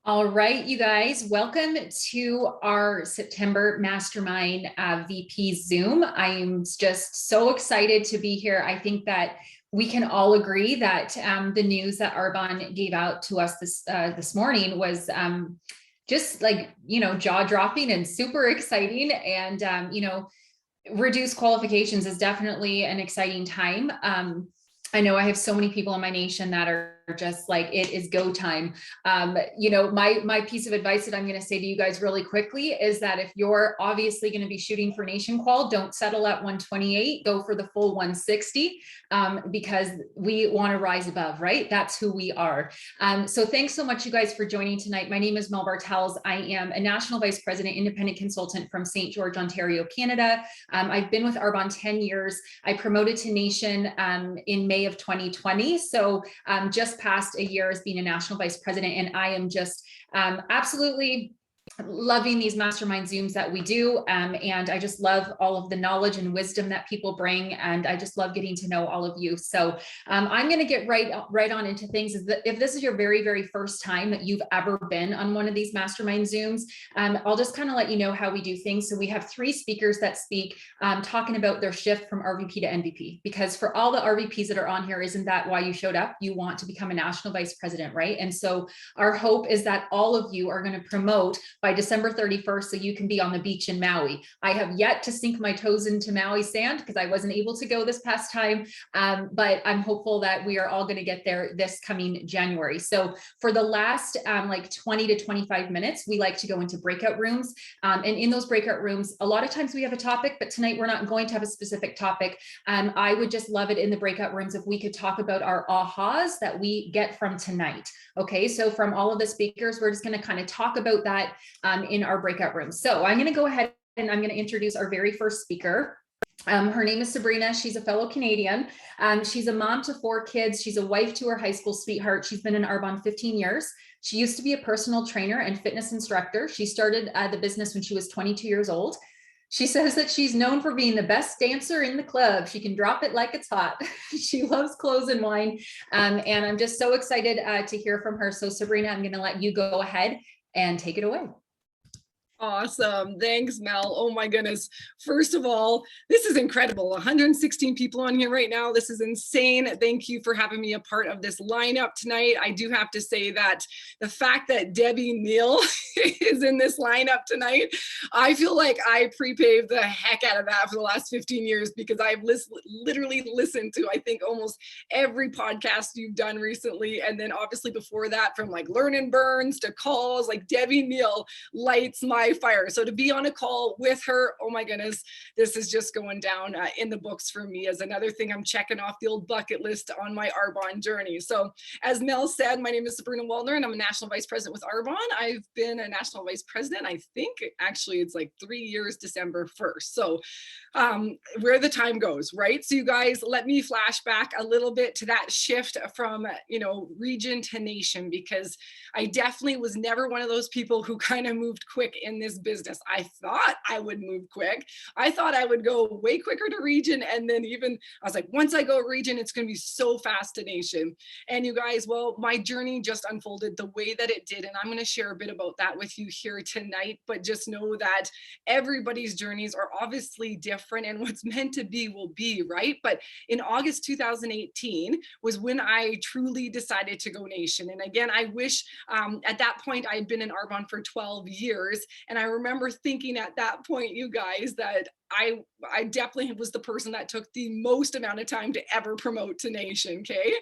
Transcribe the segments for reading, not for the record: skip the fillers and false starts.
All right, you guys, welcome to our September Mastermind VP Zoom. I am just so excited to be here. I think that we can all agree that the news that Arbonne gave out to us this morning was just jaw dropping and super exciting. And reduced qualifications is definitely an exciting time. I know I have so many people in my nation that are just like, it is go time. My piece of advice that I'm going to say to you guys really quickly is that if you're obviously going to be shooting for nation qual, don't settle at 128, go for the full 160, because we want to rise above, right? That's who we are. So thanks so much, you guys, for joining tonight. My name is Mel Bartels. I am a National Vice President, Independent Consultant from St. George, Ontario, Canada. I've been with Arbonne 10 years. I promoted to nation in May of 2020. So just past a year as being a national vice president, and I am just absolutely loving these mastermind Zooms that we do. And I just love all of the knowledge and wisdom that people bring. And I just love getting to know all of you. So I'm going to get right on into things. If this is your very, very first time that you've ever been on one of these mastermind Zooms, I'll just kind of let you know how we do things. So we have three speakers that speak talking about their shift from RVP to NVP, because for all the RVPs that are on here, isn't that why you showed up? You want to become a national vice president, right? And so our hope is that all of you are going to promote by December 31st, so you can be on the beach in Maui. I have yet to sink my toes into Maui sand because I wasn't able to go this past time, but I'm hopeful that we are all going to get there this coming January. So for the last 20 to 25 minutes, we like to go into breakout rooms. And in those breakout rooms, a lot of times we have a topic, but tonight we're not going to have a specific topic. I would just love it in the breakout rooms if we could talk about our ahas that we get from tonight. Okay, so from all of the speakers, we're just going to kind of talk about that in our breakout room. So I'm going to go ahead and I'm going to introduce our very first speaker. Her name is Sabrina. She's a fellow Canadian. She's a mom to 4 kids. She's a wife to her high school sweetheart. She's been in Arbonne 15 years. She used to be a personal trainer and fitness instructor. She started the business when she was 22 years old. She says that she's known for being the best dancer in the club. She can drop it like it's hot. She loves clothes and wine. And I'm just so excited to hear from her. So Sabrina, I'm going to let you go ahead and take it away. Awesome. Thanks, Mel. Oh my goodness. First of all, this is incredible. 116 people on here right now. This is insane. Thank you for having me a part of this lineup tonight. I do have to say that the fact that Debbie Neal is in this lineup tonight, I feel like I pre-paved the heck out of that for the last 15 years, because I've literally listened to, I think, almost every podcast you've done recently. And then obviously before that, from like Learn and Burns to calls, like Debbie Neal lights my fire. So to be on a call with her, oh my goodness, this is just going down in the books for me as another thing I'm checking off the old bucket list on my Arbonne journey. So as Mel said, my name is Sabrina Waldner and I'm a national vice president with Arbonne. I've been a national vice president, I think actually it's like 3 years, December 1st. So where the time goes, right? So you guys, let me flash back a little bit to that shift from, region to nation, because I definitely was never one of those people who kind of moved quick in this business. I thought I would move quick. I thought I would go way quicker to region. And then even I was like, once I go region, it's going to be so fast to nation. And you guys, well, my journey just unfolded the way that it did. And I'm going to share a bit about that with you here tonight, but just know that everybody's journeys are obviously different and what's meant to be will be, right? But in August 2018 was when I truly decided to go nation. And again, I wish at that point I had been in Arbonne for 12 years. And I remember thinking at that point, you guys, that I definitely was the person that took the most amount of time to ever promote to nation, okay?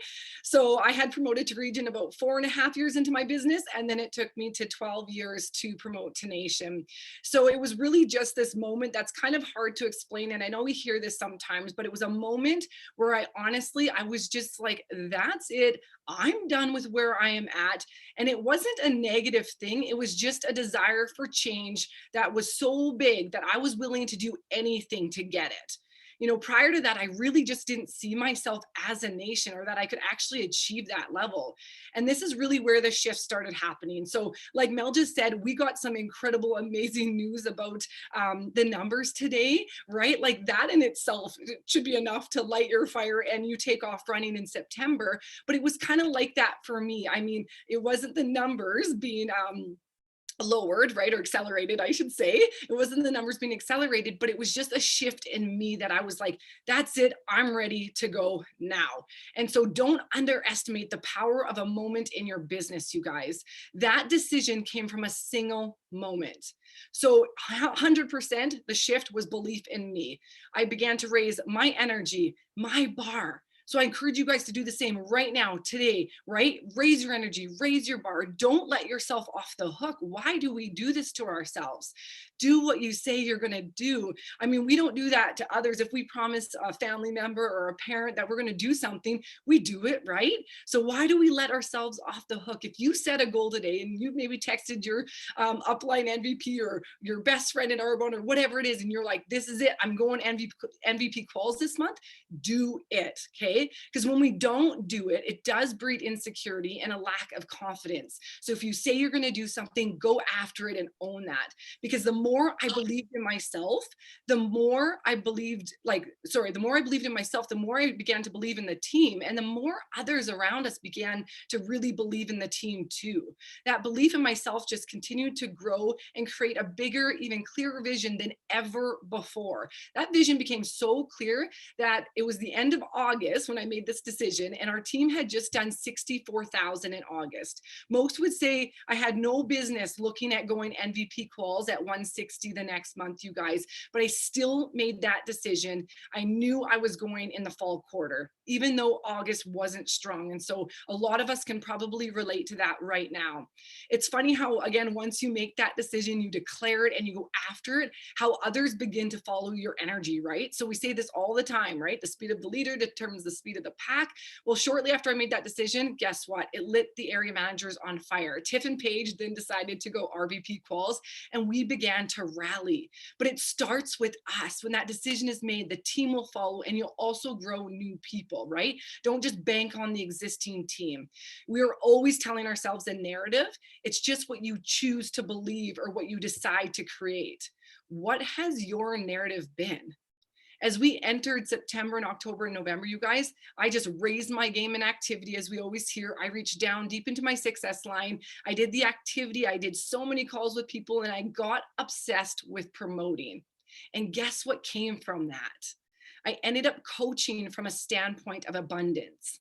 So I had promoted to region about 4.5 years into my business, and then it took me to 12 years to promote to nation. So it was really just this moment that's kind of hard to explain, and I know we hear this sometimes, but it was a moment where I was just like, that's it. I'm done with where I am at. And it wasn't a negative thing. It was just a desire for change that was so big that I was willing to do anything to get it. Prior to that, I really just didn't see myself as a nation or that I could actually achieve that level. And this is really where the shift started happening. So like Mel just said, we got some incredible, amazing news about the numbers today, right? Like that in itself should be enough to light your fire and you take off running in September. But it was kind of like that for me. I mean, it wasn't the numbers being lowered, right? Or accelerated, I should say. It wasn't the numbers being accelerated, but it was just a shift in me that I was like, that's it. I'm ready to go now. And so don't underestimate the power of a moment in your business, you guys. That decision came from a single moment. So 100% the shift was belief in me. I began to raise my energy, my bar. So I encourage you guys to do the same right now, today, right? Raise your energy, raise your bar. Don't let yourself off the hook. Why do we do this to ourselves? Do what you say you're going to do. I mean, we don't do that to others. If we promise a family member or a parent that we're going to do something, we do it, right? So why do we let ourselves off the hook? If you set a goal today and you maybe texted your upline MVP or your best friend in Arbonne or whatever it is, and you're like, this is it, I'm going MVP calls this month, do it, okay? Because when we don't do it, it does breed insecurity and a lack of confidence. So if you say you're going to do something, go after it and own that. Because the more I believed in myself, the more I believed in myself, the more I began to believe in the team, and the more others around us began to really believe in the team too. That belief in myself just continued to grow and create a bigger, even clearer vision than ever before. That vision became so clear that it was the end of August when I made this decision, and our team had just done 64,000 in August. Most would say I had no business looking at going MVP calls at 160 the next month, you guys, but I still made that decision. I knew I was going in the fall quarter, even though August wasn't strong. And so a lot of us can probably relate to that right now. It's funny how, again, once you make that decision, you declare it and you go after it, how others begin to follow your energy, right? So we say this all the time, right? The speed of the leader determines the speed of the pack. Well, shortly after I made that decision, guess what? It lit the area managers on fire. Tiff and Paige then decided to go RVP calls, and we began to rally. But it starts with us. When that decision is made, the team will follow, and you'll also grow new people, right? Don't just bank on the existing team. We are always telling ourselves a narrative. It's just what you choose to believe or what you decide to create. What has your narrative been? As we entered September and October and November, you guys, I just raised my game and activity. As we always hear, I reached down deep into my success line. I did the activity. I did so many calls with people, and I got obsessed with promoting. And guess what came from that? I ended up coaching from a standpoint of abundance.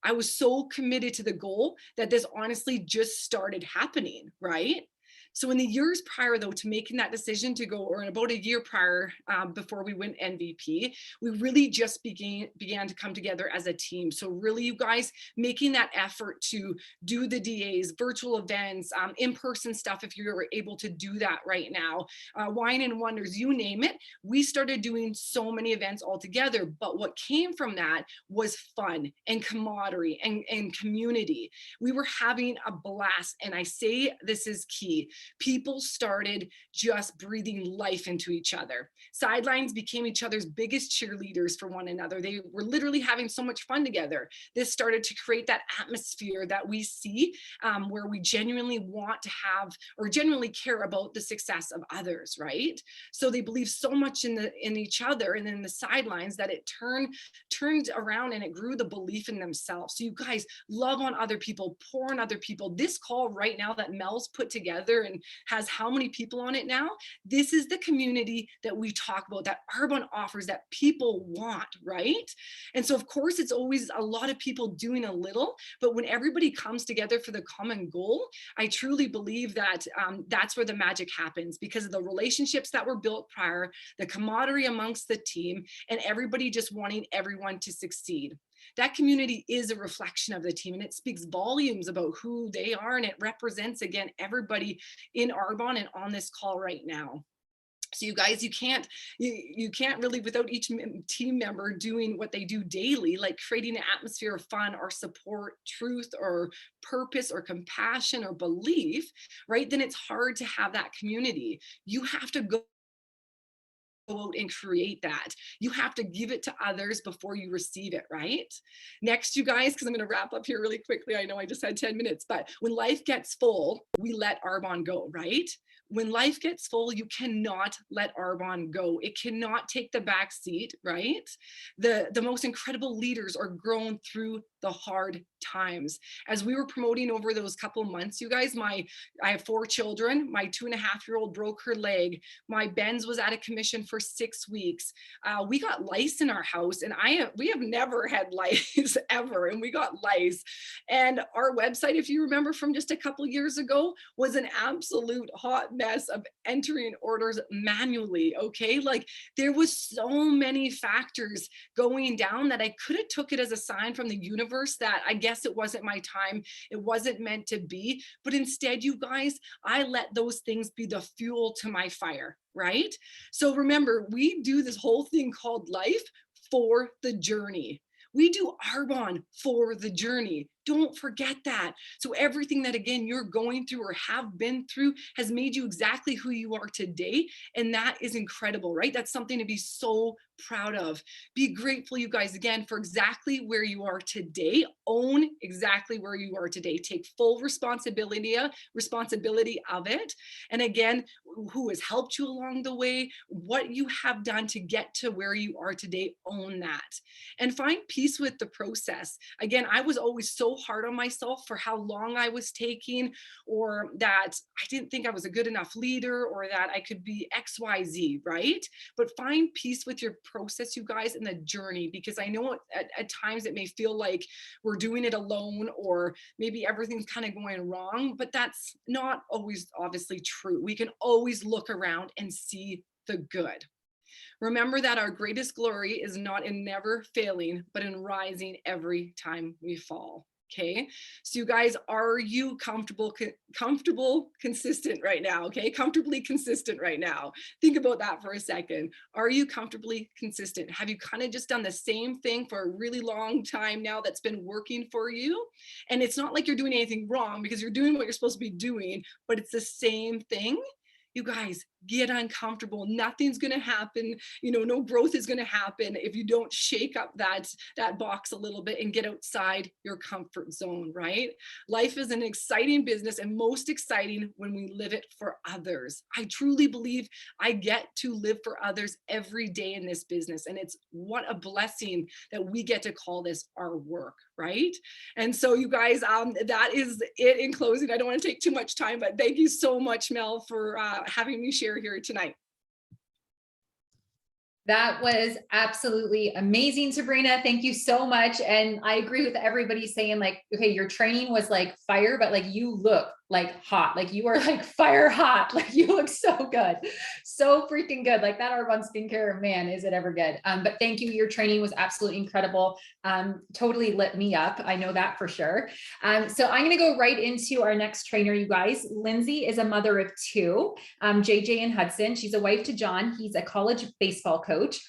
I was so committed to the goal that this honestly just started happening, right? So in the years prior, though, to making that decision to go, or in about a year prior, before we went MVP, we really just began to come together as a team. So really, you guys, making that effort to do the DAs, virtual events, in-person stuff, if you're able to do that right now, Wine and Wonders, you name it. We started doing so many events all together. But what came from that was fun and camaraderie and community. We were having a blast. And I say this is key. People started just breathing life into each other. Sidelines became each other's biggest cheerleaders for one another. They were literally having so much fun together. This started to create that atmosphere that we see, where we genuinely want to have or genuinely care about the success of others, right? So they believe so much in each other and in the sidelines that it turned around and it grew the belief in themselves. So you guys, love on other people, pour on other people. This call right now that Mel's put together and has how many people on it now? This is the community that we talk about, that Arbonne offers, that people want, right? And so of course it's always a lot of people doing a little, but when everybody comes together for the common goal, I truly believe that that's where the magic happens, because of the relationships that were built prior, the camaraderie amongst the team, and everybody just wanting everyone to succeed. That community is a reflection of the team, and it speaks volumes about who they are, and it represents, again, everybody in Arbonne and on this call right now. So you guys, you can't really, without each team member doing what they do daily, like creating an atmosphere of fun or support, truth or purpose or compassion or belief, right? Then it's hard to have that community. You have to go out and create that. You have to give it to others before you receive it, right? Next, you guys, because I'm going to wrap up here really quickly. I know I just had 10 minutes, but when life gets full, we let Arbonne go, right? When life gets full, you cannot let Arbonne go. It cannot take the back seat, right? The most incredible leaders are grown through the hard times. As we were promoting over those couple months, you guys, I have 4 children. My 2.5-year-old broke her leg. My Benz was out of commission for 6 weeks. We got lice in our house, and we have never had lice ever, and we got lice. And our website, if you remember from just a couple years ago, was an absolute hot mess of entering orders manually. Okay, like there was so many factors going down that I could have took it as a sign from the universe that I guess it wasn't my time, it wasn't meant to be. But instead, you guys, I let those things be the fuel to my fire, right? So remember, we do this whole thing called life for the journey. We do Arbonne for the journey. Don't forget that. So everything that, again, you're going through or have been through has made you exactly who you are today. And that is incredible, right? That's something to be so proud of. Be grateful, you guys, again, for exactly where you are today. Own exactly where you are today. Take full responsibility of it. And again, who has helped you along the way, what you have done to get to where you are today, own that. And find peace with the process. Again, I was always so hard on myself for how long I was taking, or that I didn't think I was a good enough leader, or that I could be XYZ, right? But find peace with your process, you guys, in the journey, because I know at times it may feel like we're doing it alone, or maybe everything's kind of going wrong, but that's not always obviously true. We can always look around and see the good. Remember that our greatest glory is not in never failing, but in rising every time we fall. Okay, so you guys, are you comfortable, consistent right now? Okay, comfortably consistent right now. Think about that for a second. Are you comfortably consistent? Have you kind of just done the same thing for a really long time now that's been working for you? And it's not like you're doing anything wrong, because you're doing what you're supposed to be doing, but it's the same thing. You guys, get uncomfortable. Nothing's going to happen. No growth is going to happen if you don't shake up that box a little bit and get outside your comfort zone, right? Life is an exciting business, and most exciting when we live it for others. I truly believe I get to live for others every day in this business. And it's what a blessing that we get to call this our work, right? And so you guys, that is it in closing. I don't want to take too much time, but thank you so much, Mel, for having me share here tonight. That was absolutely amazing, Sabrina. Thank you so much. And I agree with everybody saying, like, okay, your training was like fire, but like you look like hot, like you are like fire hot, like you look so good, so freaking good. Like that Arbonne skincare, man, is it ever good. But thank you. Your training was absolutely incredible. Totally lit me up. I know that for sure. So I'm going to go right into our next trainer, you guys. Lindsay is a mother of 2, JJ and Hudson. She's a wife to John. He's a college baseball coach.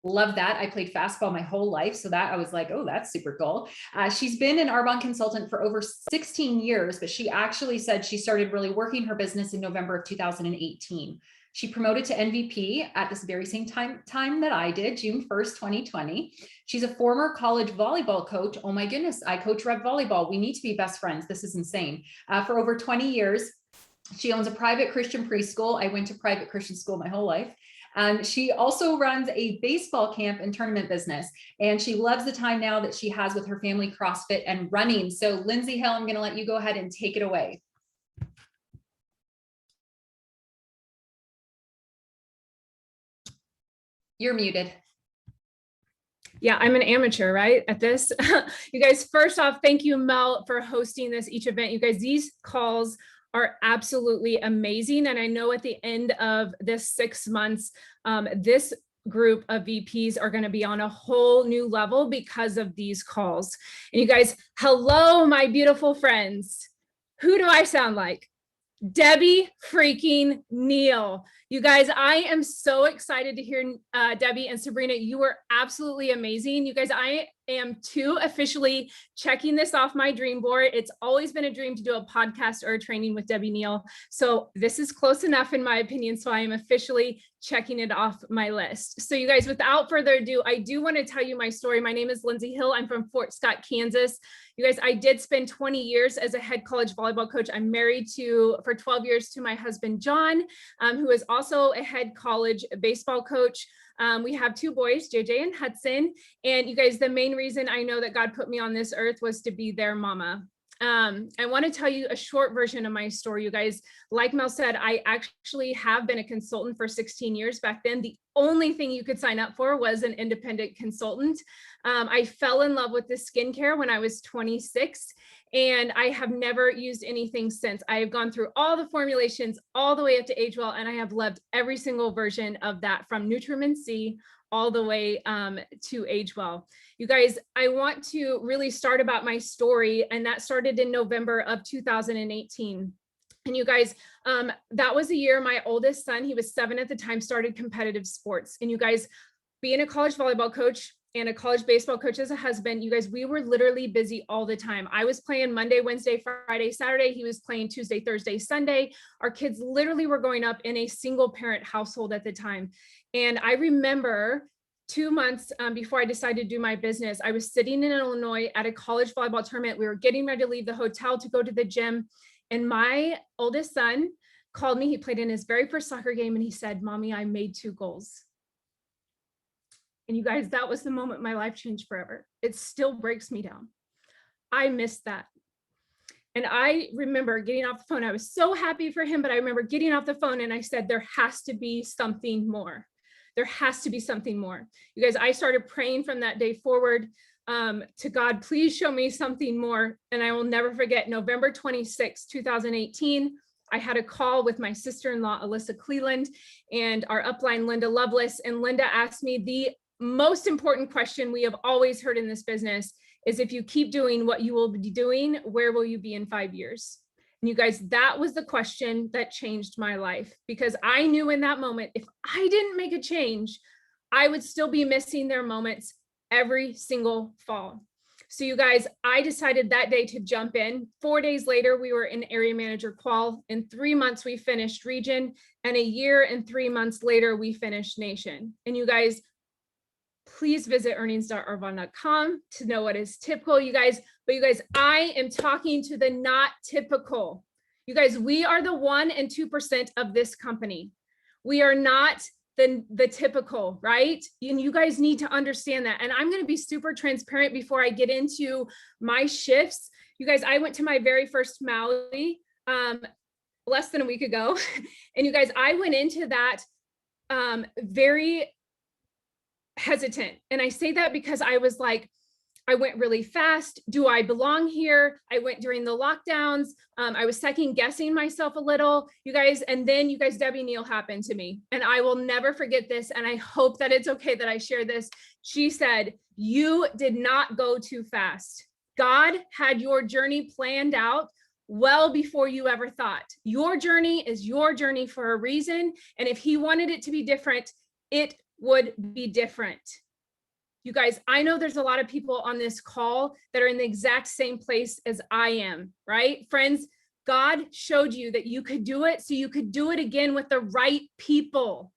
Love that. I played fastball my whole life. So that I was like, oh, that's super cool. She's been an Arbonne consultant for over 16 years, but she actually said she started really working her business in November of 2018. She promoted to MVP at this very same time that I did, June 1st, 2020. She's a former college volleyball coach. Oh my goodness, I coach rep volleyball. We need to be best friends. This is insane. For over 20 years. She owns a private Christian preschool. I went to private Christian school my whole life. She also runs a baseball camp and tournament business, and she loves the time now that she has with her family, CrossFit and running. So Lindsay Hill, I'm going to let you go ahead and take it away. You're muted. Yeah, I'm an amateur, right, at this. You guys, first off, thank you, Mel, for hosting each event. You guys, these calls are absolutely amazing. And I know at the end of this 6 months, this group of VPs are going to be on a whole new level because of these calls. And you guys, hello, my beautiful friends. Who do I sound like? Debbie freaking Neal. You guys, I am so excited to hear Debbie and Sabrina. You were absolutely amazing. You guys, I am too officially checking this off my dream board. It's always been a dream to do a podcast or a training with Debbie Neal. So this is close enough in my opinion. So I am officially checking it off my list. So you guys, without further ado, I do want to tell you my story. My name is Lindsay Hill. I'm from Fort Scott, Kansas. You guys, I did spend 20 years as a head college volleyball coach. I'm married for 12 years to my husband, John, who is also a head college baseball coach. We have two boys, JJ and Hudson. And you guys, the main reason I know that God put me on this earth was to be their mama. I want to tell you a short version of my story, you guys. Like Mel said, I actually have been a consultant for 16 years. Back then, the only thing you could sign up for was an independent consultant. I fell in love with this skincare when I was 26, and I have never used anything since. I have gone through all the formulations all the way up to Age Well, and I have loved every single version of that, from Nutriment C all the way to Age Well. You guys, I want to really start about my story, and that started in November of 2018. And you guys, that was a year my oldest son, he was 7 at the time, started competitive sports. And you guys, being a college volleyball coach and a college baseball coach as a husband, you guys, we were literally busy all the time. I was playing Monday, Wednesday, Friday, Saturday. He was playing Tuesday, Thursday, Sunday. Our kids literally were growing up in a single parent household at the time. And I remember 2 months before I decided to do my business, I was sitting in Illinois at a college volleyball tournament. We were getting ready to leave the hotel to go to the gym. And my oldest son called me. He played in his very first soccer game. And he said, "Mommy, I made 2 goals." And you guys, that was the moment my life changed forever. It still breaks me down. I missed that. And I remember getting off the phone. I was so happy for him, but I remember getting off the phone and I said, there has to be something more. There has to be something more. You guys, I started praying from that day forward to God, please show me something more. And I will never forget November 26, 2018. I had a call with my sister-in-law, Alyssa Cleland, and our upline, Linda Lovelace. And Linda asked me the most important question we have always heard in this business is, if you keep doing what you will be doing, where will you be in 5 years? And you guys, that was the question that changed my life, because I knew in that moment, if I didn't make a change, I would still be missing their moments every single fall. So you guys, I decided that day to jump in. 4 days later, we were in area manager qual. In 3 months, we finished region, and a year and 3 months later, we finished nation. And you guys, please visit earnings.arvon.com to know what is typical, you guys. But you guys, I am talking to the not typical. You guys, we are the 1% and 2% of this company. We are not the typical, right? And you guys need to understand that. And I'm going to be super transparent before I get into my shifts. You guys, I went to my very first Maui less than a week ago. And you guys, I went into that very hesitant. And I say that because I was like, I went really fast. Do I belong here? I went during the lockdowns. I was second guessing myself a little, you guys. And then you guys, Debbie Neal happened to me. And I will never forget this. And I hope that it's okay that I share this. She said, "You did not go too fast. God had your journey planned out well before you ever thought. Your journey is your journey for a reason. And if he wanted it to be different, it would be different." You guys, I know there's a lot of people on this call that are in the exact same place as I am, right? Friends, God showed you that you could do it, so you could do it again with the right people.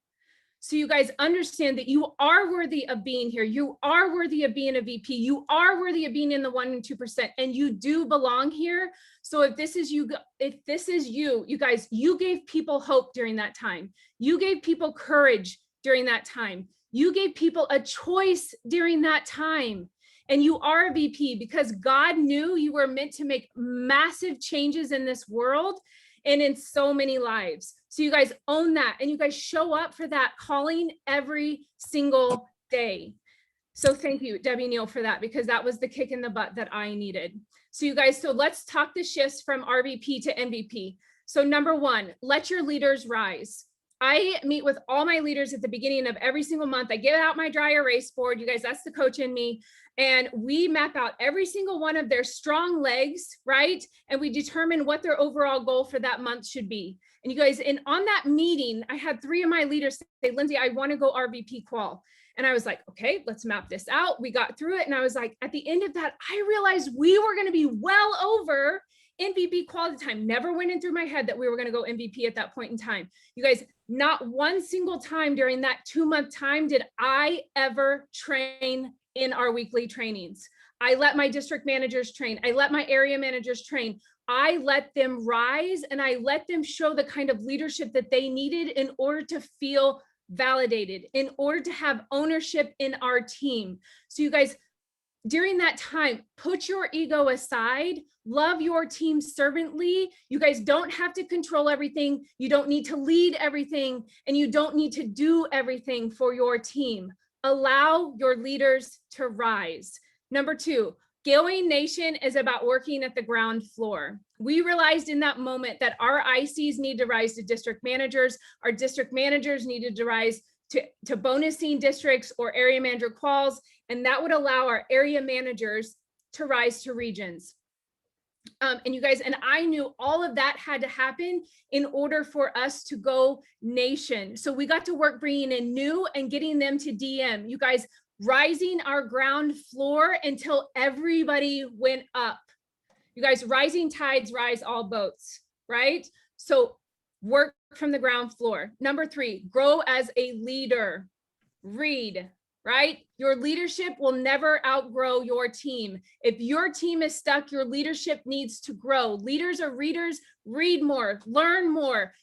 So you guys understand that you are worthy of being here. You are worthy of being a VP. You are worthy of being in the 1% and 2%, and you do belong here. So if this is you, you guys, you gave people hope during that time. You gave people courage during that time. You gave people a choice during that time. And you are a VP because God knew you were meant to make massive changes in this world and in so many lives. So you guys own that, and you guys show up for that calling every single day. So thank you, Debbie Neal, for that, because that was the kick in the butt that I needed. So you guys, so let's talk the shifts from RVP to MVP. So number 1, let your leaders rise. I meet with all my leaders at the beginning of every single month. I get out my dry erase board. You guys, that's the coach in me. And we map out every single one of their strong legs, right? And we determine what their overall goal for that month should be. And you guys, and on that meeting, I had 3 of my leaders say, Lindsay, I want to go RVP qual. And I was like, okay, let's map this out. We got through it. And I was like, at the end of that, I realized we were going to be well over MVP quality time. Never went in through my head that we were going to go MVP at that point in time. You guys, not one single time during that 2-month time did I ever train in our weekly trainings. I let my district managers train. I let my area managers train. I let them rise and I let them show the kind of leadership that they needed in order to feel validated, in order to have ownership in our team. So you guys, during that time, put your ego aside, love your team servantly. You guys don't have to control everything. You don't need to lead everything, and you don't need to do everything for your team. Allow your leaders to rise. Number 2, Scaling Nation is about working at the ground floor. We realized in that moment that our ICs need to rise to district managers. Our district managers needed to rise to bonusing districts or area manager quals, and that would allow our area managers to rise to regions. And you guys, and I knew all of that had to happen in order for us to go nation. So we got to work bringing in new and getting them to DM. You guys, rising our ground floor until everybody went up. You guys, rising tides rise all boats, right? So work from the ground floor. Number 3, grow as a leader. Read, right? Your leadership will never outgrow your team. If your team is stuck, your leadership needs to grow. Leaders are readers. Read more, learn more,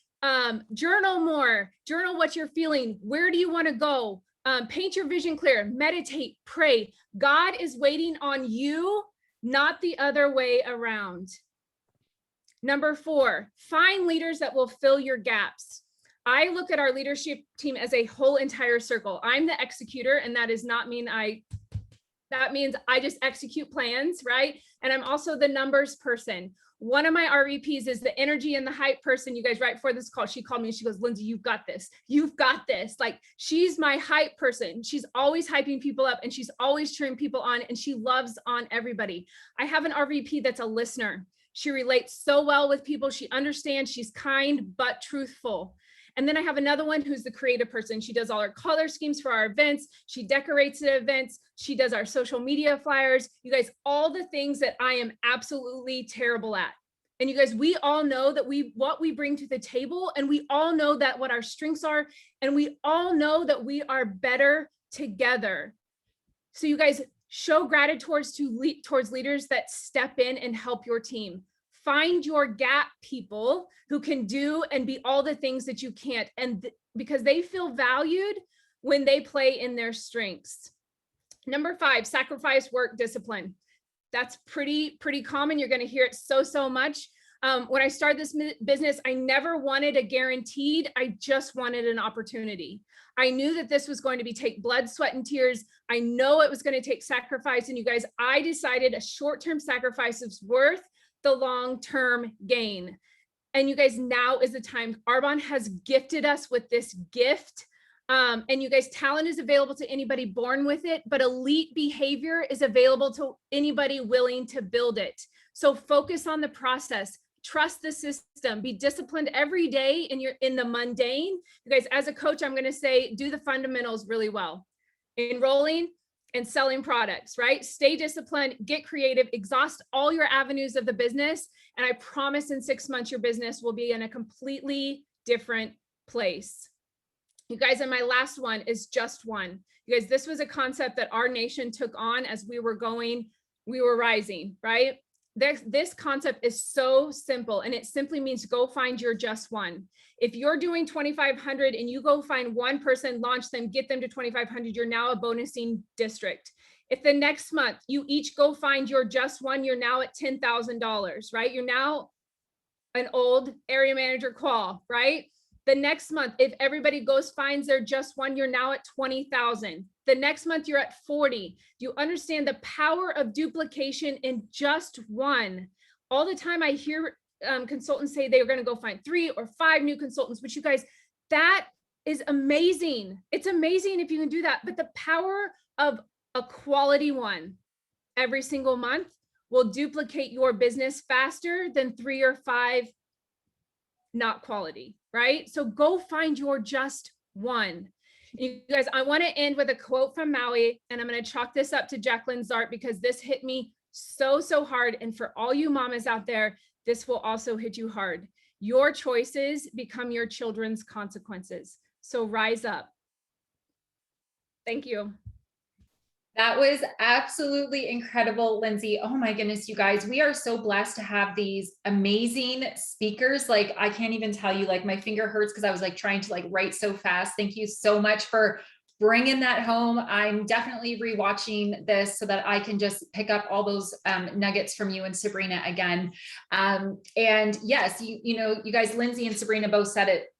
journal more, journal what you're feeling. Where do you want to go? Paint your vision clear, meditate, pray. God is waiting on you, not the other way around. Number 4, find leaders that will fill your gaps. I look at our leadership team as a whole entire circle. I'm the executor, and that does not mean that means I just execute plans, right? And I'm also the numbers person. One of my RVPs is the energy and the hype person. You guys, right before this call, she called me and she goes, Lindsay, you've got this. You've got this. Like, she's my hype person. She's always hyping people up and she's always cheering people on, and she loves on everybody. I have an RVP that's a listener. She relates so well with people. She understands. She's kind, but truthful. And then I have another one who's the creative person. She does all our color schemes for our events. She decorates the events. She does our social media flyers. You guys, all the things that I am absolutely terrible at. And you guys, we all know that what we bring to the table, and we all know that what our strengths are, and we all know that we are better together. So you guys, show gratitude towards leaders that step in and help your team. Find your gap people who can do and be all the things that you can't, and because they feel valued when they play in their strengths. Number 5, sacrifice work discipline. That's pretty common. You're going to hear it so much. When I started this business, I never wanted a guaranteed. I just wanted an opportunity. I knew that this was going to take blood, sweat, and tears. I know it was going to take sacrifice. And you guys, I decided a short-term sacrifice is worth the long-term gain. And you guys, now is the time. Arbonne has gifted us with this gift. And you guys, talent is available to anybody born with it, but elite behavior is available to anybody willing to build it. So focus on the process, trust the system, be disciplined every day in the mundane. You guys, as a coach, I'm going to say, do the fundamentals really well. Enrolling and selling products, right? Stay disciplined, get creative, exhaust all your avenues of the business. And I promise in 6 months, your business will be in a completely different place. You guys, and my last one is just one. You guys, this was a concept that our nation took on as we were rising, right? This concept is so simple, and it simply means go find your just one. If you're doing 2,500 and you go find one person, launch them, get them to 2,500, you're now a bonusing district. If the next month you each go find your just one, you're now at $10,000, right? You're now an old area manager qual, right? The next month, if everybody goes finds their just one, you're now at 20,000. The next month, you're at 40. Do you understand the power of duplication in just one? All the time I hear consultants say they're going to go find 3 or 5 new consultants, but you guys, that is amazing. It's amazing if you can do that. But the power of a quality one, every single month will duplicate your business faster than 3 or 5 not quality, right? So go find your just one. You guys, I want to end with a quote from Maui, and I'm going to chalk this up to Jacqueline Zart because this hit me so hard. And for all you mamas out there, this will also hit you hard. Your choices become your children's consequences. So rise up. Thank you. That was absolutely incredible, Lindsay. Oh my goodness, you guys, we are so blessed to have these amazing speakers. Like, I can't even tell you, like my finger hurts because I was like trying to like write so fast. Thank you so much for bringing that home. I'm definitely rewatching this so that I can just pick up all those nuggets from you and Sabrina again. And yes, you know, you guys, Lindsay and Sabrina both said it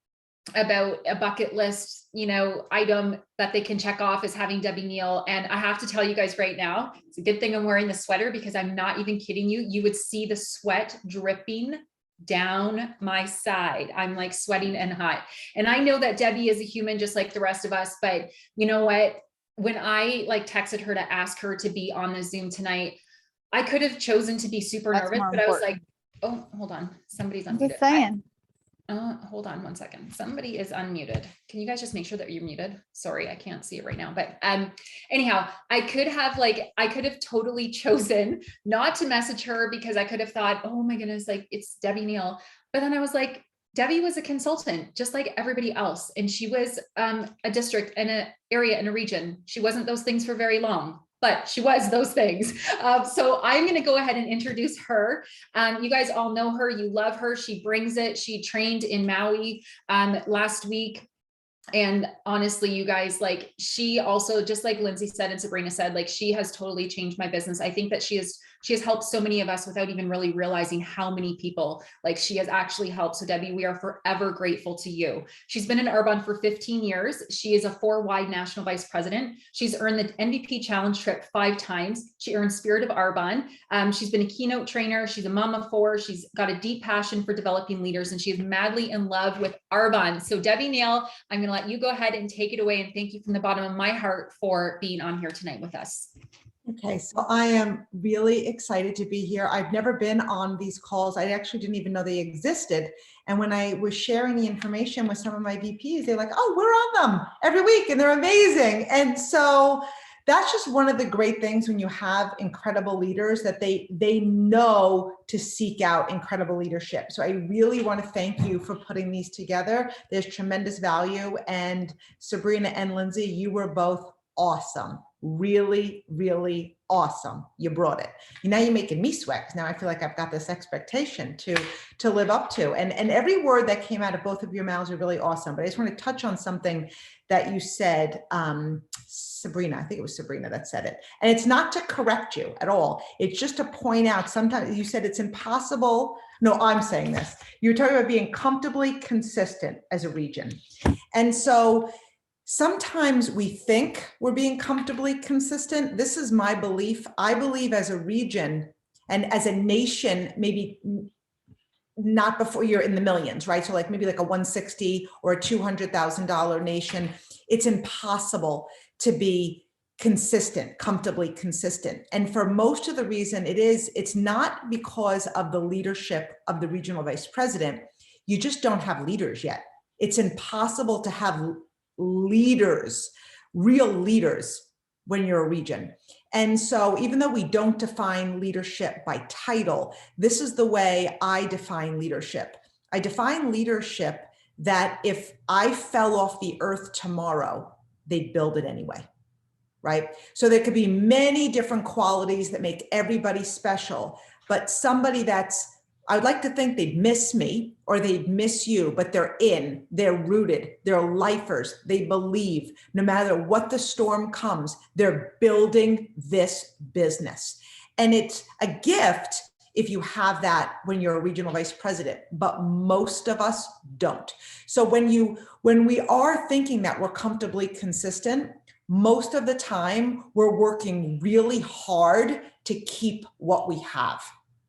about a bucket list, you know, item that they can check off as having Debbie Neal. And I have to tell you guys right now, it's a good thing I'm wearing the sweater because I'm not even kidding you. You would see the sweat dripping down my side. I'm like sweating and hot. And I know that Debbie is a human just like the rest of us, but you know what? When I like texted her to ask her to be on the Zoom tonight, I could have chosen to be super nervous, but I was like, oh, hold on. Somebody's unmuted. Just saying. Hold on one second. Somebody is unmuted. Can you guys just make sure that you're muted? Sorry, I can't see it right now. But anyhow, I could have totally chosen not to message her because I could have thought, oh my goodness, like it's Debbie Neal. But then I was like, Debbie was a consultant, just like everybody else. And she was a district and an area and a region. She wasn't those things for very long, but she was those things. So I'm going to go ahead and introduce her. You guys all know her. You love her. She brings it. She trained in Maui last week. And honestly, you guys, like she also, just like Lindsay said and Sabrina said, like she has totally changed my business. I think that she has helped so many of us without even really realizing how many people like she has actually helped. So Debbie, we are forever grateful to you. She's been in Arbonne for 15 years. She is a 4-wide national vice president. She's earned the MVP challenge trip 5 times. She earned Spirit of Arbonne. She's been a keynote trainer. She's a mom of 4. She's got a deep passion for developing leaders and she is madly in love with Arbonne. So Debbie Neal, I'm going to let you go ahead and take it away. And thank you from the bottom of my heart for being on here tonight with us. Okay, so I am really excited to be here. I've never been on these calls. I actually didn't even know they existed. And when I was sharing the information with some of my VPs, they're like, oh, we're on them every week and they're amazing. And so that's just one of the great things when you have incredible leaders that they know to seek out incredible leadership. So I really want to thank you for putting these together. There's tremendous value. And Sabrina and Lindsay, you were both awesome. Really, really awesome. You brought it. Now you're making me sweat because now I feel like I've got this expectation to live up to. And every word that came out of both of your mouths are really awesome. But I just want to touch on something that you said, Sabrina, I think it was Sabrina that said it. And it's not to correct you at all. It's just to point out, sometimes you said it's impossible. No, I'm saying this. You're talking about being comfortably consistent as a region. And so sometimes we think we're being comfortably consistent. This is my belief. I believe as a region and as a nation, maybe not before you're in the millions, right? So like maybe like a 160 or a $200,000 nation, it's impossible to be consistent, comfortably consistent. And for most of the reason it's not because of the leadership of the regional vice president. You just don't have leaders yet. It's impossible to have leaders, real leaders, when you're a region. And so even though we don't define leadership by title, this is the way I define leadership. I define leadership that if I fell off the earth tomorrow, they'd build it anyway, right? So there could be many different qualities that make everybody special, but somebody that's, I would like to think they'd miss me or they'd miss you, but they're rooted, they're lifers, they believe no matter what the storm comes, they're building this business. And it's a gift if you have that when you're a regional vice president, but most of us don't. So when we are thinking that we're comfortably consistent, most of the time we're working really hard to keep what we have,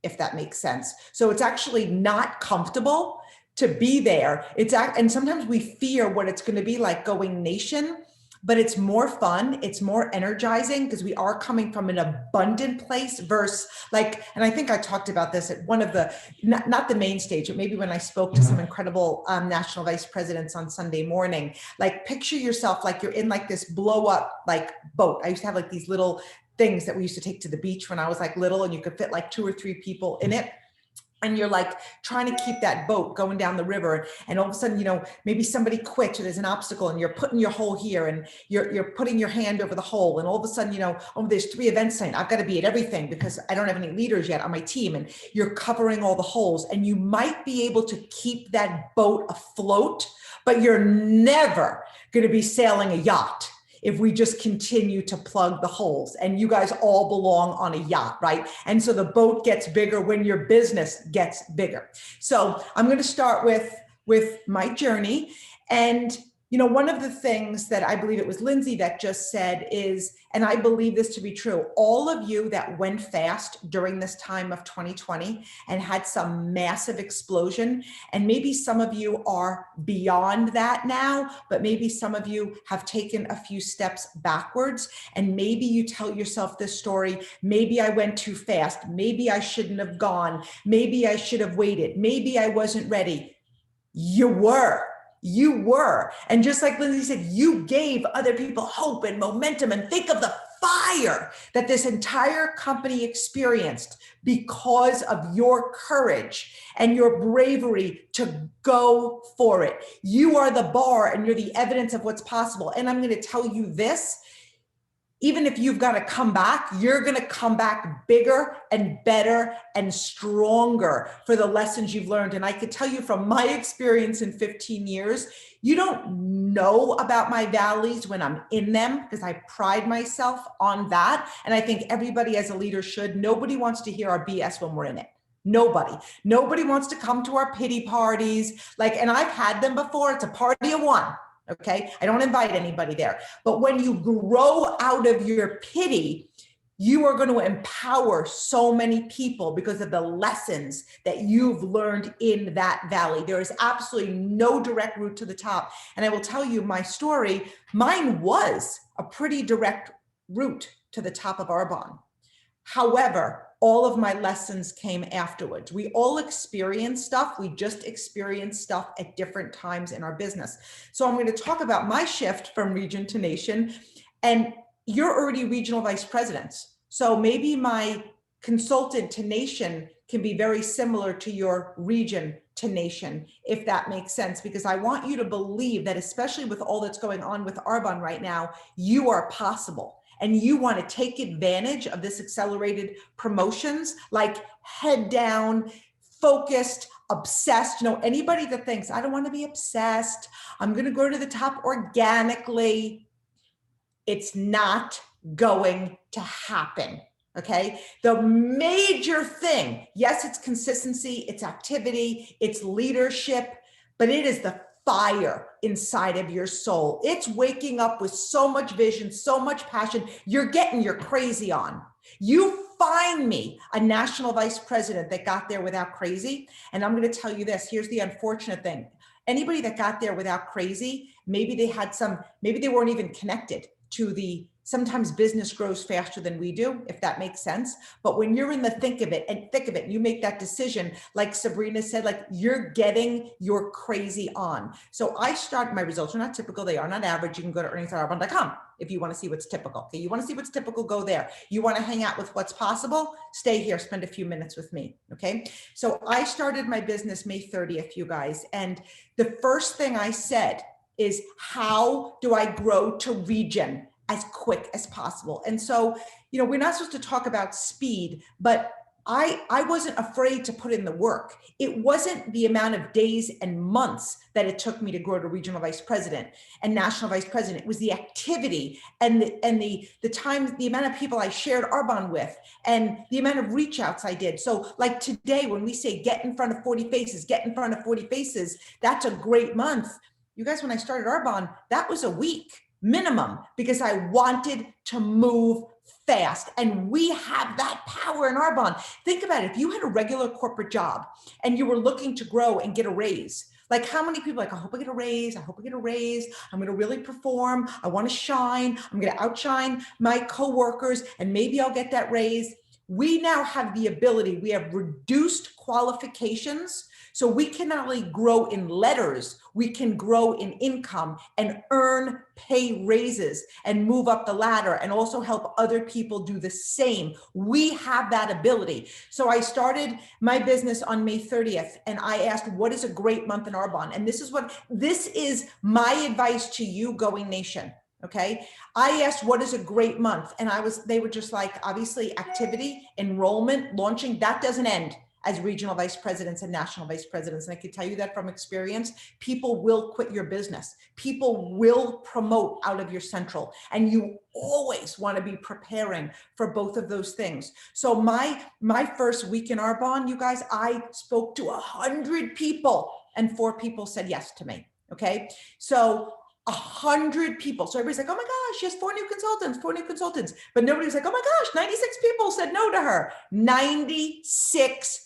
if that makes sense. So it's actually not comfortable to be there. And sometimes we fear what it's going to be like going nation, but it's more fun. It's more energizing because we are coming from an abundant place versus like, and I think I talked about this at one of the, not the main stage, but maybe when I spoke to some incredible national vice presidents on Sunday morning, like picture yourself like you're in like this blow up like boat. I used to have like these little things that we used to take to the beach when I was like little, and you could fit like 2 or 3 people in it. And you're like trying to keep that boat going down the river. And all of a sudden, you know, maybe somebody quits or there's an obstacle and you're putting your hole here and you're putting your hand over the hole. And all of a sudden, you know, oh, there's 3 events tonight. I've got to be at everything because I don't have any leaders yet on my team. And you're covering all the holes, and you might be able to keep that boat afloat, but you're never going to be sailing a yacht if we just continue to plug the holes. And you guys all belong on a yacht, right? And so the boat gets bigger when your business gets bigger. So I'm going to start with my journey. And, you know, one of the things that I believe it was Lindsay that just said is, and I believe this to be true, all of you that went fast during this time of 2020 and had some massive explosion, and maybe some of you are beyond that now, but maybe some of you have taken a few steps backwards, and maybe you tell yourself this story, maybe I went too fast, maybe I shouldn't have gone, maybe I should have waited, maybe I wasn't ready. You were. And just like Lindsay said, you gave other people hope and momentum, and think of the fire that this entire company experienced because of your courage and your bravery to go for it. You are the bar and you're the evidence of what's possible. And I'm going to tell you this, even if you've got to come back, you're going to come back bigger and better and stronger for the lessons you've learned. And I could tell you from my experience in 15 years, you don't know about my valleys when I'm in them, because I pride myself on that. And I think everybody as a leader should. Nobody wants to hear our BS when we're in it. Nobody wants to come to our pity parties. Like, and I've had them before. It's a party of one. Okay. I don't invite anybody there. But when you grow out of your pity, you are going to empower so many people because of the lessons that you've learned in that valley. There is absolutely no direct route to the top. And I will tell you my story. Mine was a pretty direct route to the top of Arbonne. However, all of my lessons came afterwards. We all experience stuff. We just experience stuff at different times in our business. So I'm going to talk about my shift from region to nation. And you're already regional vice presidents. So maybe my consultant to nation can be very similar to your region to nation, if that makes sense, because I want you to believe that, especially with all that's going on with Arbonne right now, you are possible. And you want to take advantage of this accelerated promotions, like head down, focused, obsessed. You know, anybody that thinks, I don't want to be obsessed, I'm going to go to the top organically, it's not going to happen. Okay. The major thing, yes, it's consistency, it's activity, it's leadership, but it is the fire inside of your soul. It's waking up with so much vision, so much passion. You're getting your crazy on. You find me a national vice president that got there without crazy. And I'm going to tell you this, here's the unfortunate thing. Anybody that got there without crazy, maybe they weren't even connected to sometimes business grows faster than we do, if that makes sense. But when you're in the thick of it, you make that decision, like Sabrina said, like you're getting your crazy on. So I start, my results are not typical. They are not average. You can go to earnings.arbonne.com if you want to see what's typical. Okay, you want to see what's typical, go there. You want to hang out with what's possible, stay here, spend a few minutes with me. Okay. So I started my business May 30th, you guys. And the first thing I said is, how do I grow to region as quick as possible? And so, you know, we're not supposed to talk about speed, but I wasn't afraid to put in the work. It wasn't the amount of days and months that it took me to grow to regional vice president and national vice president. It was the activity and the time, the amount of people I shared Arbonne with, and the amount of reach outs I did. So like today, when we say get in front of 40 faces, that's a great month. You guys, when I started Arbonne, that was a week minimum, because I wanted to move fast. And we have that power in Arbonne. Think about it. If you had a regular corporate job and you were looking to grow and get a raise, Like how many people like, I hope I get a raise. I hope I get a raise. I'm going to really perform. I want to shine. I'm going to outshine my coworkers and maybe I'll get that raise. We now have the ability, we have reduced qualifications. So we can not only grow in letters, we can grow in income and earn pay raises and move up the ladder and also help other people do the same. We have that ability. So I started my business on May 30th and I asked, what is a great month in Arbonne? And this is my advice to you, Going Nation. Okay. I asked, what is a great month? And they were just like, obviously activity, enrollment, launching, that doesn't end as regional vice presidents and national vice presidents. And I can tell you that from experience, people will quit your business. People will promote out of your central, and you always want to be preparing for both of those things. So my first week in Arbonne, you guys, I spoke to 100 people and 4 people said yes to me. Okay. So 100 people. So everybody's like, oh my gosh, she has 4 new consultants. But nobody's like, oh my gosh, 96 people said no to her. 96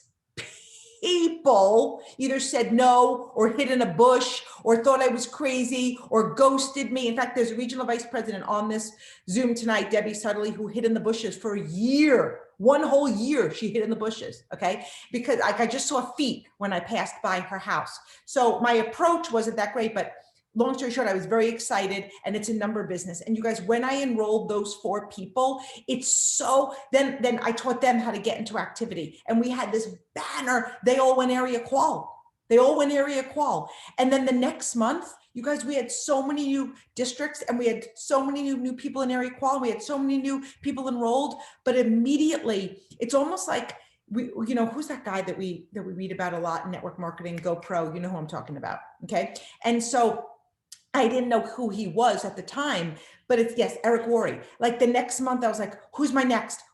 people either said no or hid in a bush or thought I was crazy or ghosted me. In fact, there's a regional vice president on this Zoom tonight, Debbie Sutterly, who hid in the bushes for a year. 1 whole year she hid in the bushes, okay? Because I just saw feet when I passed by her house. So my approach wasn't that great, but long story short, I was very excited, and it's a number business. And you guys, when I enrolled those 4 people, it's so, then I taught them how to get into activity. And we had this banner, they all went area qual. And then the next month, you guys, we had so many new districts and we had so many new people in area qual. We had so many new people enrolled, but immediately it's almost like, who's that guy that we read about a lot in network marketing, GoPro, you know who I'm talking about. Okay. And so I didn't know who he was at the time, but it's, yes, Eric Worre. Like the next month I was like, who's my next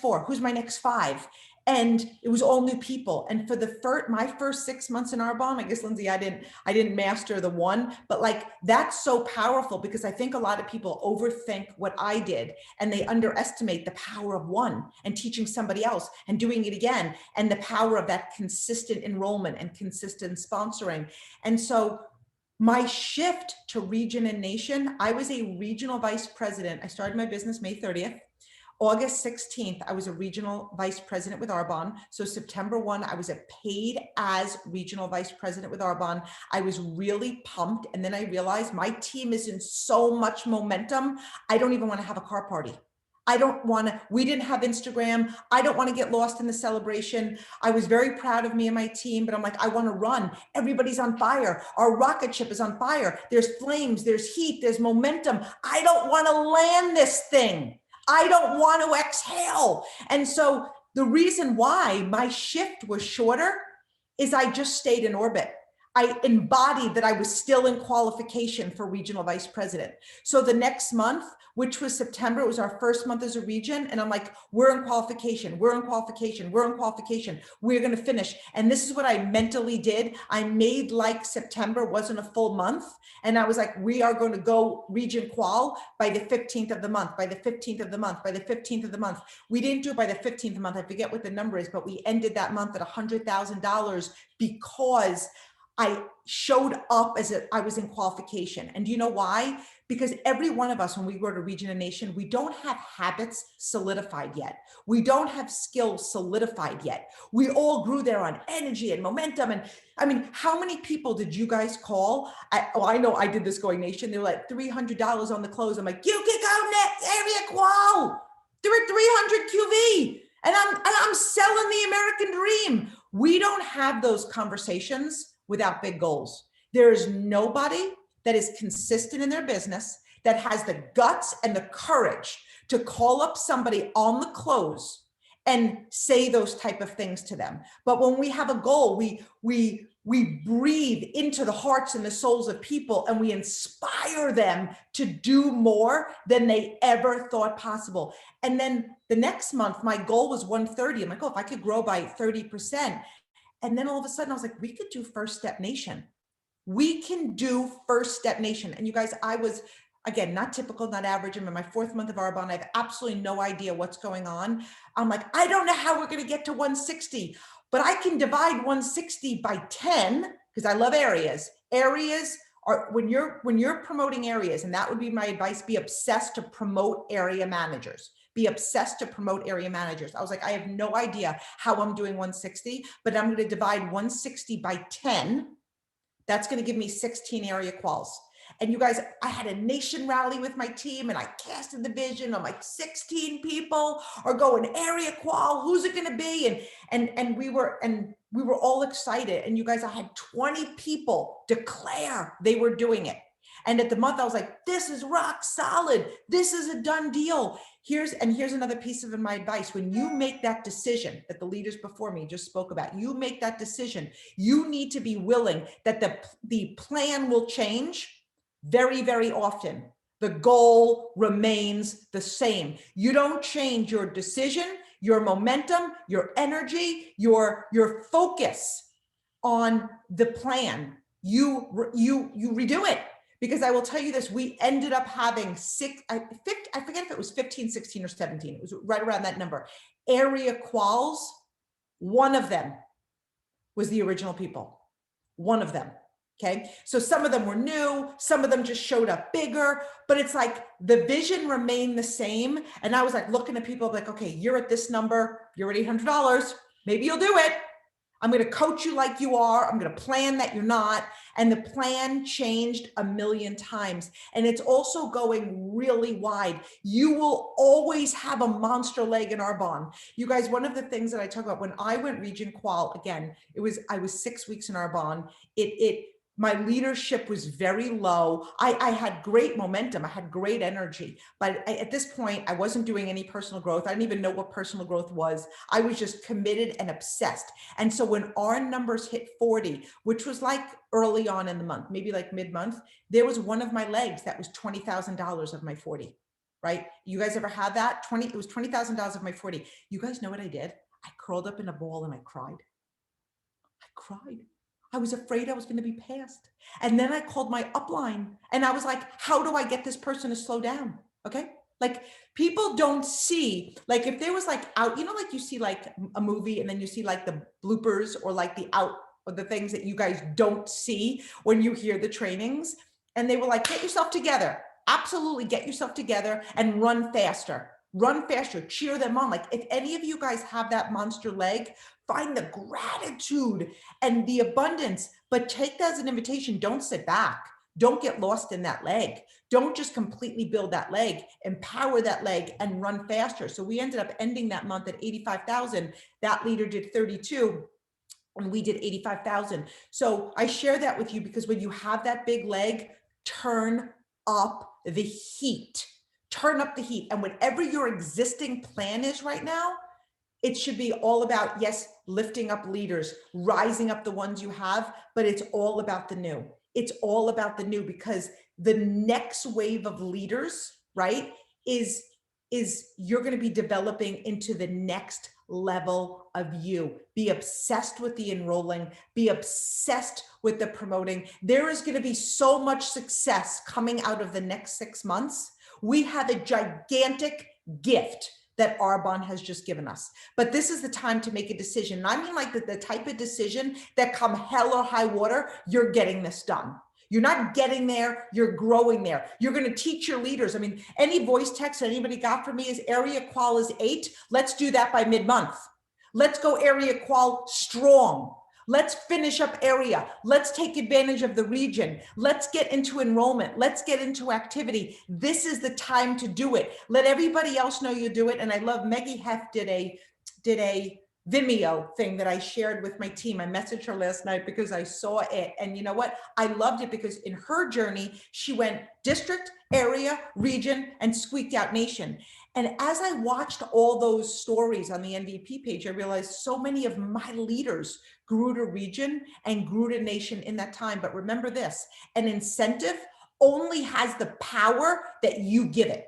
4? Who's my next 5? And it was all new people. And for my first 6 months in Arbonne, I guess, Lindsay, I didn't master the 1, but like, that's so powerful because I think a lot of people overthink what I did and they underestimate the power of 1 and teaching somebody else and doing it again. And the power of that consistent enrollment and consistent sponsoring. And so my shift to region and nation, I was a regional vice president. I started my business May 30th. August 16th, I was a regional vice president with Arbonne. So September 1, I was a paid as regional vice president with Arbonne. I was really pumped. And then I realized my team is in so much momentum. I don't even want to have a car party. We didn't have Instagram. I don't want to get lost in the celebration. I was very proud of me and my team, but I'm like, I want to run. Everybody's on fire. Our rocket ship is on fire. There's flames, there's heat, there's momentum. I don't want to land this thing. I don't want to exhale. And so the reason why my shift was shorter is I just stayed in orbit. I embodied that I was still in qualification for regional vice president. So the next month, which was September, it was our first month as a region. And I'm like, we're in qualification. We're going to finish. And this is what I mentally did. I made like September wasn't a full month. And I was like, we are going to go region qual by the 15th of the month, by the 15th of the month, by the 15th of the month. We didn't do it by the 15th of the month. I forget what the number is, but we ended that month at $100,000 because I showed up as I was in qualification. And do you know why? Because every one of us, when we go to region and nation, we don't have habits solidified yet. We don't have skills solidified yet. We all grew there on energy and momentum. And I mean, how many people did you guys call? I know I did this Going Nation. They're like $300 on the close. I'm like, you can go next area qual. They're at 300 QV. And I'm selling the American dream. We don't have those conversations without big goals. There is nobody that is consistent in their business that has the guts and the courage to call up somebody on the close and say those type of things to them. But when we have a goal, we breathe into the hearts and the souls of people and we inspire them to do more than they ever thought possible. And then the next month, my goal was 130. I'm like, oh, if I could grow by 30%. And then all of a sudden I was like, we could do First Step Nation. We can do First Step Nation. And you guys, I was, again, not typical, not average. I'm in my 4th month of Arbonne. I have absolutely no idea what's going on. I'm like, I don't know how we're going to get to 160, but I can divide 160 by 10 because I love areas. Areas are, when you're promoting areas, and that would be my advice, be obsessed to promote area managers. Be obsessed to promote area managers. I was like, I have no idea how I'm doing 160, but I'm going to divide 160 by 10. That's going to give me 16 area quals. And you guys, I had a nation rally with my team and I casted the vision. I'm like, 16 people are going area qual. Who's it going to be? And we were all excited. And you guys, I had 20 people declare they were doing it. And at the month, I was like, this is rock solid. This is a done deal. Here's another piece of my advice. When you make that decision that the leaders before me just spoke about, you make that decision, you need to be willing that the plan will change very, very often. The goal remains the same. You don't change your decision, your momentum, your energy, your focus on the plan. You redo it. Because I will tell you this, we ended up having I forget if it was 15, 16, or 17. It was right around that number. Area quals, one of them was the original people. One of them, okay? So some of them were new, some of them just showed up bigger, but it's like the vision remained the same. And I was like looking at people like, okay, you're at this number, you're at $800, maybe you'll do it. I'm going to coach you like you are. I'm going to plan that you're not. And the plan changed a million times. And it's also going really wide. You will always have a monster leg in our bond. You guys, one of the things that I talk about when I went region qual, again, I was 6 weeks in our bond. My leadership was very low. I had great momentum. I had great energy, but at this point, I wasn't doing any personal growth. I didn't even know what personal growth was. I was just committed and obsessed. And so when our numbers hit 40, which was like early on in the month, maybe like mid-month, there was one of my legs that was $20,000 of my 40, right? You guys ever had that? It was $20,000 of my 40. You guys know what I did? I curled up in a ball and I cried. I cried. I was afraid I was going to be passed. And then I called my upline and I was like, how do I get this person to slow down? Okay. Like people don't see, like if there was like out, like you see like a movie and then you see like the bloopers or like the things that you guys don't see when you hear the trainings. And they were like, get yourself together. Absolutely get yourself together and run faster. Run faster, cheer them on. Like if any of you guys have that monster leg, find the gratitude and the abundance, but take that as an invitation. Don't sit back. Don't get lost in that leg. Don't just completely build that leg, empower that leg and run faster. So we ended up ending that month at 85,000. That leader did 32 and we did 85,000. So I share that with you because when you have that big leg, turn up the heat. Turn up the heat. And whatever your existing plan is right now, it should be all about, yes, lifting up leaders, rising up the ones you have, but it's all about the new. It's all about the new because the next wave of leaders, right, is you're going to be developing into the next level of you. Be obsessed with the enrolling, be obsessed with the promoting. There is going to be so much success coming out of the next 6 months. We have a gigantic gift that Arbonne has just given us. But this is the time to make a decision. And I mean like the type of decision that come hell or high water, you're getting this done. You're not getting there, you're growing there. You're going to teach your leaders. I mean, any voice text that anybody got from me is area qual is 8. Let's do that by mid-month. Let's go area qual strong. Let's finish up area. Let's take advantage of the region. Let's get into enrollment. Let's get into activity. This is the time to do it. Let everybody else know you do it. And I love Maggie Heff did a Vimeo thing that I shared with my team. I messaged her last night because I saw it. And you know what? I loved it because in her journey, she went district, area, region, and squeaked out nation. And as I watched all those stories on the MVP page, I realized so many of my leaders grew to region and grew to nation in that time. But remember this, an incentive only has the power that you give it.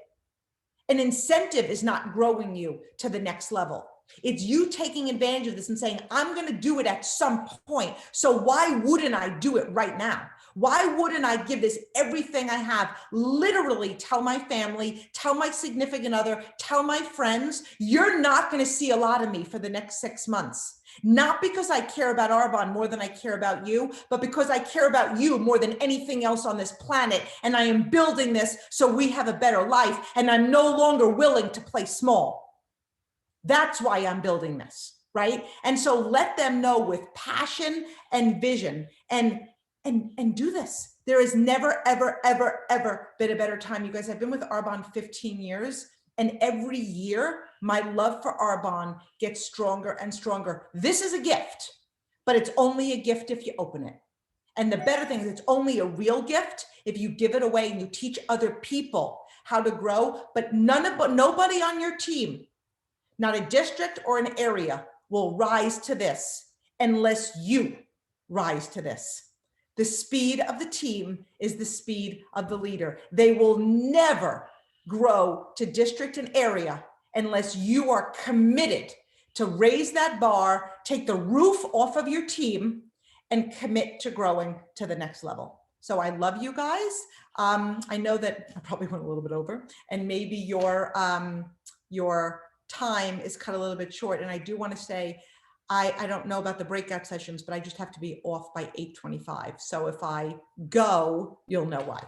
An incentive is not growing you to the next level. It's you taking advantage of this and saying, I'm going to do it at some point. So why wouldn't I do it right now? Why wouldn't I give this everything I have? Literally tell my family, tell my significant other, tell my friends, you're not going to see a lot of me for the next 6 months. Not because I care about Arbonne more than I care about you, but because I care about you more than anything else on this planet. And I am building this so we have a better life. And I'm no longer willing to play small. That's why I'm building this, right? And so let them know with passion and vision and do this. There has never, ever, ever, ever been a better time. You guys, I've been with Arbonne 15 years. And every year, my love for Arbonne gets stronger and stronger. This is a gift, but it's only a gift if you open it. And the better thing is it's only a real gift if you give it away and you teach other people how to grow. But nobody on your team, not a district or an area, will rise to this unless you rise to this. The speed of the team is the speed of the leader. They will never grow to district and area unless you are committed to raise that bar, take the roof off of your team, and commit to growing to the next level. So I love you guys. I know that I probably went a little bit over, and maybe your time is cut a little bit short. And I do want to say, I don't know about the breakout sessions, but I just have to be off by 8:25. So if I go, you'll know why.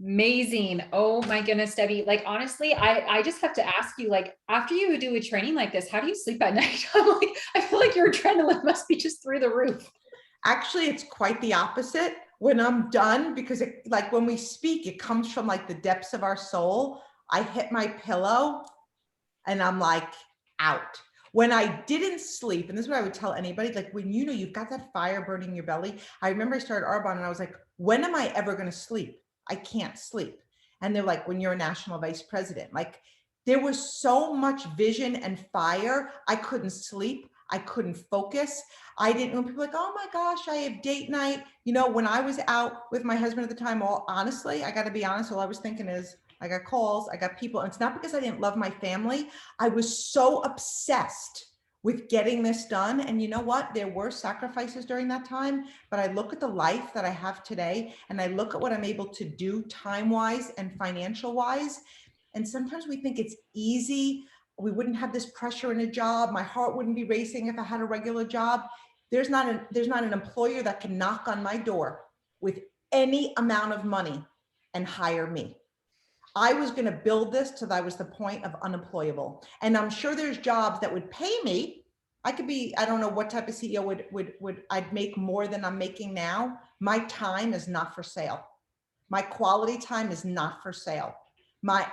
Amazing. Oh my goodness, Debbie. Like, honestly, I just have to ask you, like, after you do a training like this, how do you sleep at night? I'm like, I feel like your adrenaline must be just through the roof. Actually, it's quite the opposite when I'm done, because it, like when we speak, it comes from like the depths of our soul. I hit my pillow and I'm like out. When I didn't sleep, and this is what I would tell anybody, like when you know you've got that fire burning in your belly. I remember I started Arbonne and I was like, when am I ever going to sleep? I can't sleep. And they're like, when you're a national vice president, like there was so much vision and fire. I couldn't sleep. I couldn't focus. I didn't, when people were like, oh my gosh, I have date night. You know, when I was out with my husband at the time, all honestly, I got to be honest, all I was thinking is, I got calls, I got people. And it's not because I didn't love my family. I was so obsessed with getting this done. And you know what? There were sacrifices during that time, but I look at the life that I have today and I look at what I'm able to do time-wise and financial-wise. And sometimes we think it's easy. We wouldn't have this pressure in a job. My heart wouldn't be racing if I had a regular job. There's not an employer that can knock on my door with any amount of money and hire me. I was going to build this till I was the point of unemployable. And I'm sure there's jobs that would pay me. I could be, I don't know what type of CEO would I'd make more than I'm making now. My time is not for sale. My quality time is not for sale. My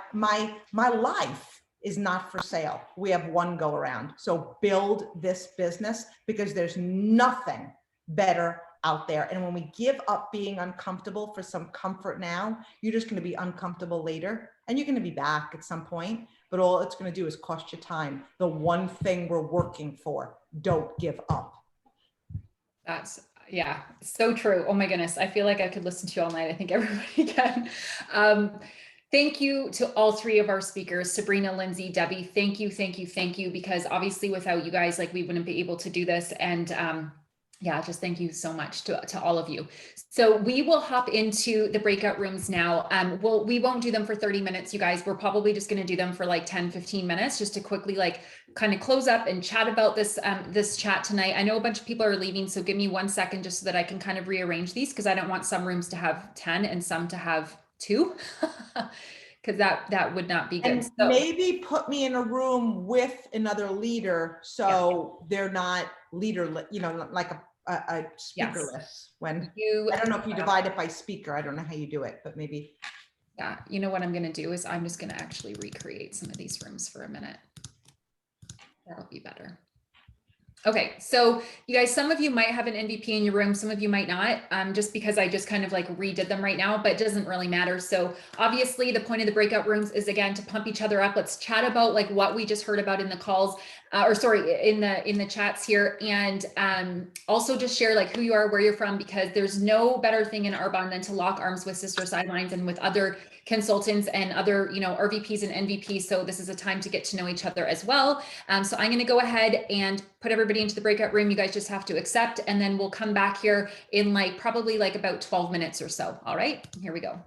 life is not for sale. We have one go around. So build this business because there's nothing better out there. And when we give up being uncomfortable for some comfort now, you're just going to be uncomfortable later and you're going to be back at some point, but all it's going to do is cost you time. The one thing we're working for, don't give up. That's, yeah, so true. Oh my goodness. I feel like I could listen to you all night. I think everybody can. Thank you to all three of our speakers, Sabrina, Lindsay, Debbie. Thank you, thank you, thank you. Because obviously without you guys, like we wouldn't be able to do this. And yeah, just thank you so much to all of you. So we will hop into the breakout rooms now. We won't do them for 30 minutes, you guys. We're probably just going to do them for like 10, 15 minutes just to quickly like kind of close up and chat about this, this chat tonight. I know a bunch of people are leaving, so give me 1 second just so that I can kind of rearrange these because I don't want some rooms to have 10 and some to have 2 because that would not be good. And so maybe put me in a room with another leader so they're not leader, you know, like a speaker list. When I don't know if you divide it by speaker. I don't know how you do it, but maybe. Yeah, you know what I'm going to do is I'm just going to actually recreate some of these rooms for a minute. That'll be better. Okay, so you guys, some of you might have an MVP in your room, some of you might not, just because I just kind of like redid them right now, but it doesn't really matter. So obviously the point of the breakout rooms is again to pump each other up. Let's chat about like what we just heard about in the calls. or sorry, in the chats here, and also just share like who you are, where you're from, because there's no better thing in Arbonne than to lock arms with Sister Sidelines and with other consultants and other, you know, RVPs and NVPs. So this is a time to get to know each other as well. So I'm going to go ahead and put everybody into the breakout room. You guys just have to accept, and then we'll come back here in like probably like about 12 minutes or so. All right, here we go.